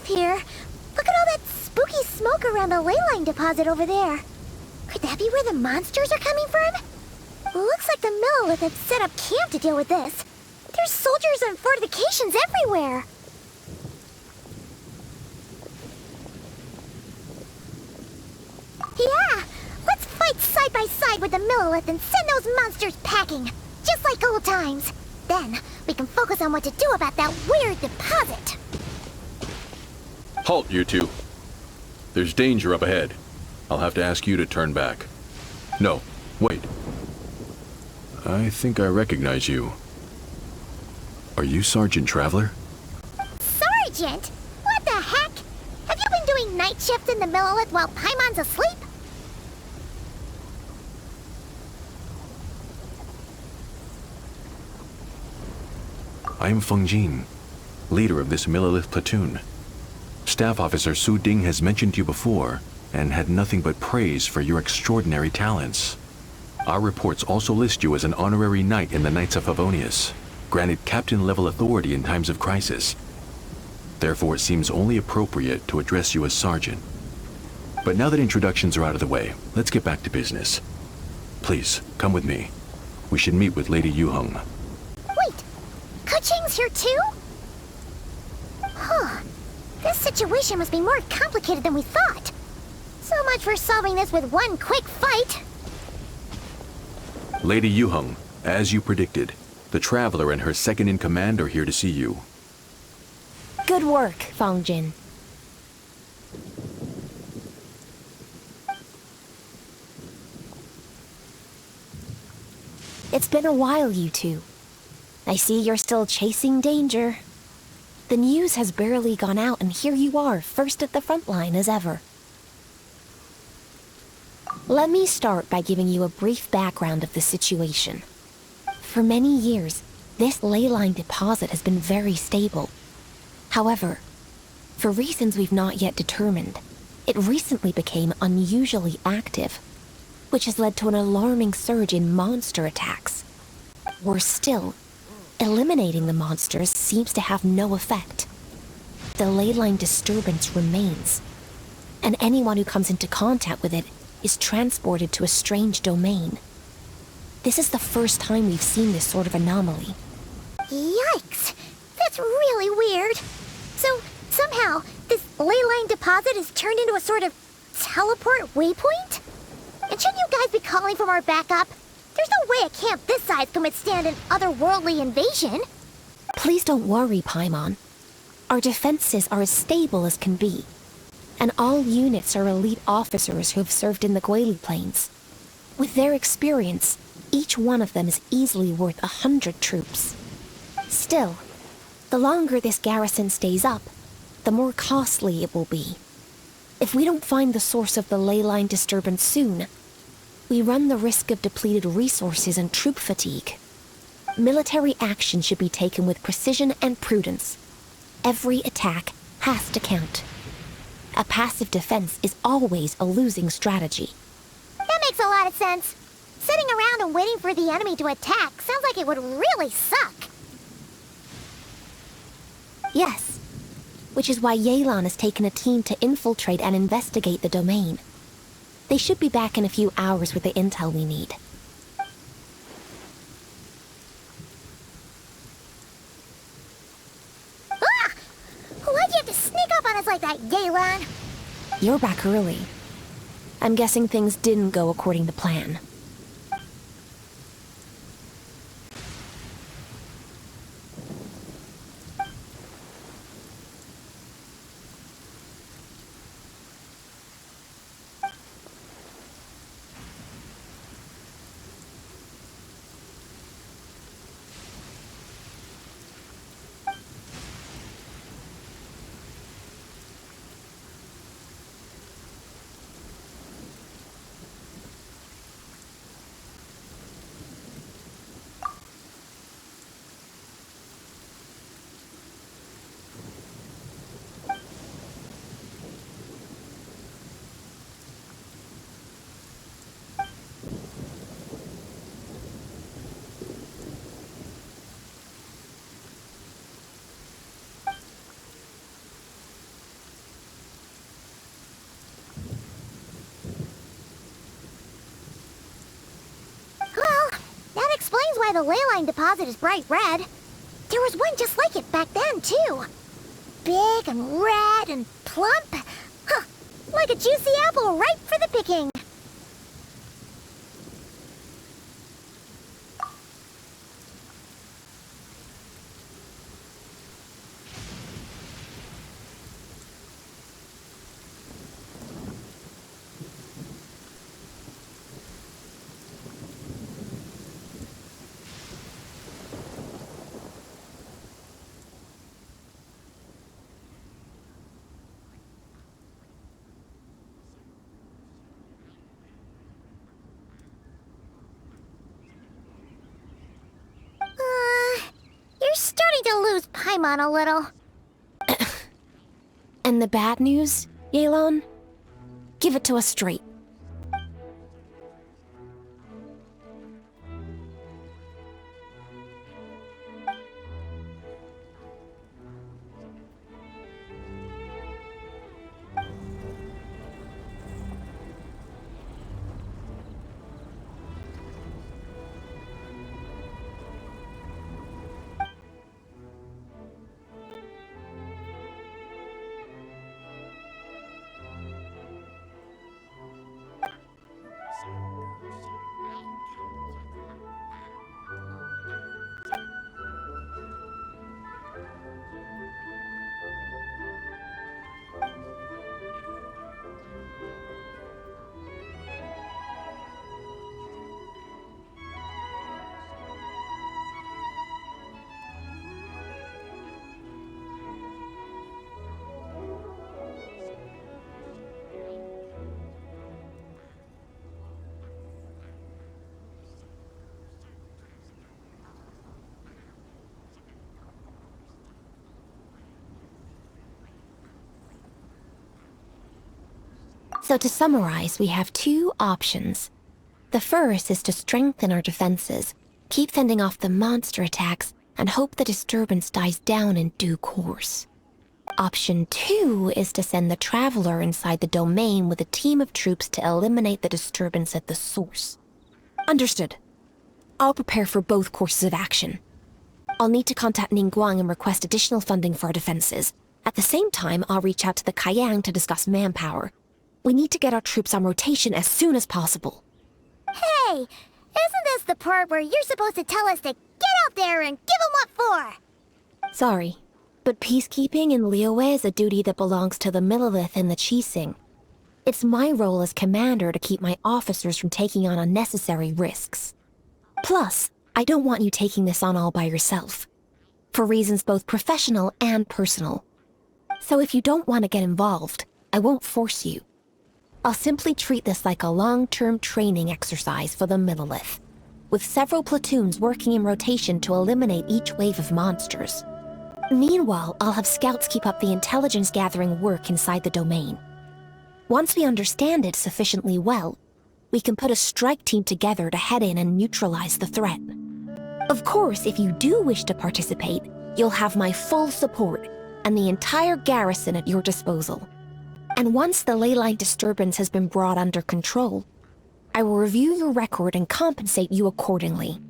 here. Look at all that spooky smoke around the ley line deposit over there. Could that be where the monsters are coming from? Looks like the Millelith have set up camp to deal with this. There's soldiers and fortifications everywhere. Yeah, let's fight side by side with the Millelith and send those monsters packing, just like old times. Then, we can focus on what to do about that weird deposit. Halt, you two. There's danger up ahead. I'll have to ask you to turn back. No, wait. I think I recognize you. Are you Sergeant Traveler? Sergeant? What the heck? Have you been doing night shift in the Millelith while Paimon's asleep? I am Feng Jin, leader of this Millelith platoon. Staff Officer Su Ding has mentioned you before, and had nothing but praise for your extraordinary talents. Our reports also list you as an honorary knight in the Knights of Favonius, granted captain-level authority in times of crisis. Therefore, it seems only appropriate to address you as Sergeant. But now that introductions are out of the way, let's get back to business. Please, come with me. We should meet with Lady Yuheng. Wait, Keqing's here too? Huh. This situation must be more complicated than we thought. So much for solving this with one quick fight. Lady Yuheng, as you predicted, the Traveler and her second-in-command are here to see you. Good work, Feng Jin. It's been a while, you two. I see you're still chasing danger. The news has barely gone out, and here you are, first at the front line as ever. Let me start by giving you a brief background of the situation. For many years, this ley line deposit has been very stable. However, for reasons we've not yet determined, it recently became unusually active, which has led to an alarming surge in monster attacks. Worse still, eliminating the monsters seems to have no effect. The ley line disturbance remains, and anyone who comes into contact with it is transported to a strange domain. This is the first time we've seen this sort of anomaly. Yikes! That's really weird. So, somehow, this ley line deposit is turned into a sort of teleport waypoint? And shouldn't you guys be calling from our backup? There's no way a camp this size can withstand an otherworldly invasion. Please don't worry, Paimon. Our defenses are as stable as can be, and all units are elite officers who have served in the Guili Plains. With their experience, each one of them is easily worth 100 troops. Still, the longer this garrison stays up, the more costly it will be. If we don't find the source of the ley line disturbance soon, we run the risk of depleted resources and troop fatigue. Military action should be taken with precision and prudence. Every attack has to count. A passive defense is always a losing strategy. That makes a lot of sense. Sitting around and waiting for the enemy to attack sounds like it would really suck. Yes, which is why Yelan has taken a team to infiltrate and investigate the domain. They should be back in a few hours with the intel we need. Ah! Why'd you have to sneak up on us like that, Yelan? You're back early. I'm guessing things didn't go according to plan. why the leyline deposit is bright red. There was one just like it back then, too. Big and red and plump. Huh, like a juicy apple ripe for the picking. You're starting to lose Paimon a little. And the bad news, Yelan? Give it to us straight. So to summarize, we have two options. The first is to strengthen our defenses, keep fending off the monster attacks, and hope the disturbance dies down in due course. Option 2 is to send the Traveler inside the domain with a team of troops to eliminate the disturbance at the source. Understood. I'll prepare for both courses of action. I'll need to contact Ningguang and request additional funding for our defenses. At the same time, I'll reach out to the Kayang to discuss manpower. We need to get our troops on rotation as soon as possible. Hey, isn't this the part where you're supposed to tell us to get out there and give 'em what for? Sorry, but peacekeeping in Liyue is a duty that belongs to the Millelith and the Qixing. It's my role as commander to keep my officers from taking on unnecessary risks. Plus, I don't want you taking this on all by yourself, for reasons both professional and personal. So if you don't want to get involved, I won't force you. I'll simply treat this like a long-term training exercise for the Millelith, with several platoons working in rotation to eliminate each wave of monsters. Meanwhile, I'll have scouts keep up the intelligence-gathering work inside the domain. Once we understand it sufficiently well, we can put a strike team together to head in and neutralize the threat. Of course, if you do wish to participate, you'll have my full support and the entire garrison at your disposal. And once the leyline disturbance has been brought under control, I will review your record and compensate you accordingly.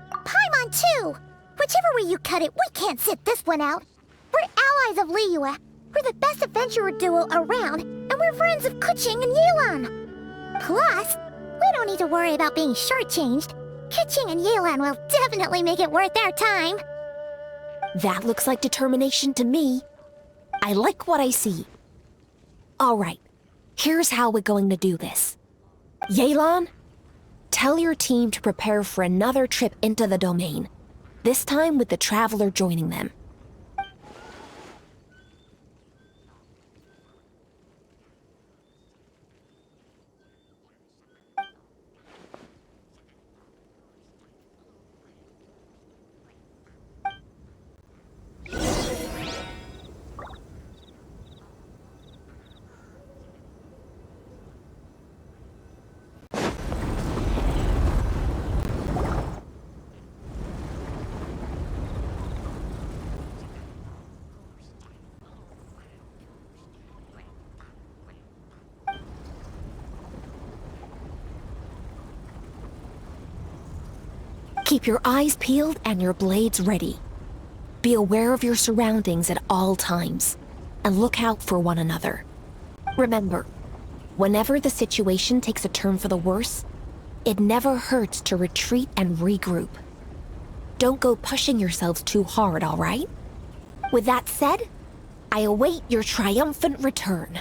Paimon too! Whichever way you cut it, we can't sit this one out. We're allies of Liyue. We're the best adventurer duo around, and we're friends of Keqing and Yelan. Plus, we don't need to worry about being shortchanged. Keqing and Yelan will definitely make it worth their time. That looks like determination to me. I like what I see. All right, here's how we're going to do this. Yelan, tell your team to prepare for another trip into the domain, this time with the Traveler joining them. Keep your eyes peeled and your blades ready. Be aware of your surroundings at all times, and look out for one another. Remember, whenever the situation takes a turn for the worse, it never hurts to retreat and regroup. Don't go pushing yourselves too hard, all right? With that said, I await your triumphant return.